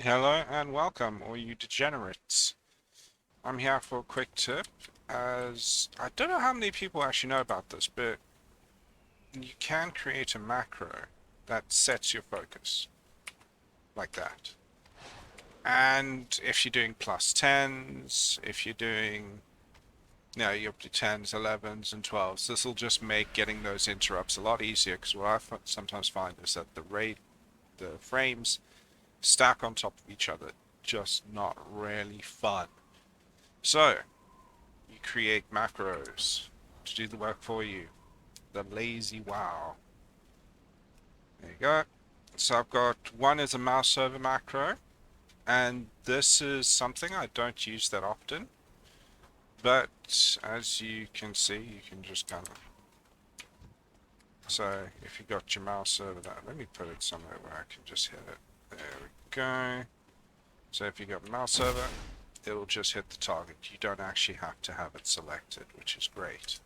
Hello and welcome, all you degenerates. I'm here for a quick tip, as I don't know how many people actually know about this, but you can create a macro that sets your focus, like that. And if you're doing plus 10s, if you're doing, you're up to 10s, 11s, and 12s, this will just make getting those interrupts a lot easier, because what I sometimes find is that the frames stack on top of each other, just not really fun. So, you create macros to do the work for you. The lazy wow. There you go. So I've got one is a mouse over macro, and this is something I don't use that often. But as you can see, you can just kind of. So if you got your mouse over that, let me put it somewhere where I can just hit it. There we go. So if you got mouse over, it'll just hit the target. You don't actually have to have it selected, which is great.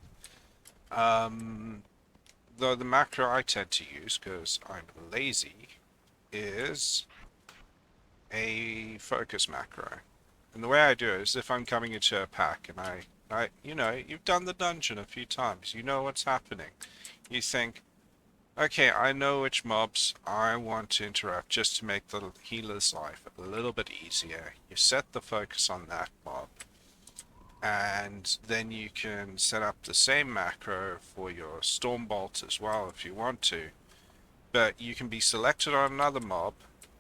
Though the macro I tend to use, because I'm lazy, is a focus macro. And the way I do it is if I'm coming into a pack and you've done the dungeon a few times, you know what's happening. You think, okay, I know which mobs I want to interrupt just to make the healer's life a little bit easier. You set the focus on that mob, and then you can set up the same macro for your Stormbolt as well if you want to. But you can be selected on another mob,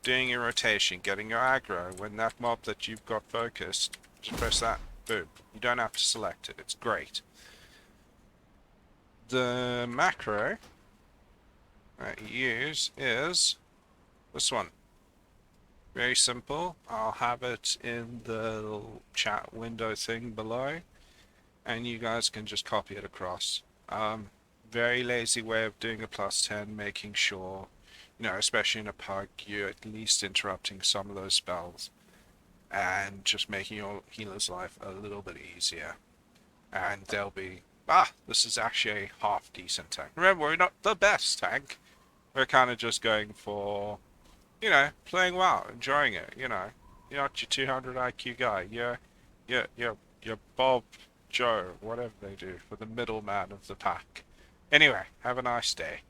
doing your rotation, getting your aggro. When that mob that you've got focused, just press that, boom. You don't have to select it, it's great. The macro that you use is this one. Very simple. I'll have it in the little chat window thing below, and you guys can just copy it across. Very lazy way of doing a plus 10, making sure, especially in a pug, you're at least interrupting some of those spells and just making your healer's life a little bit easier. And they'll be, this is actually a half decent tank. Remember, we're not the best tank. We're kind of just going for, playing well, enjoying it, You're not your 200 IQ guy. You're Bob, Joe, whatever they do, for the middleman of the pack. Anyway, have a nice day.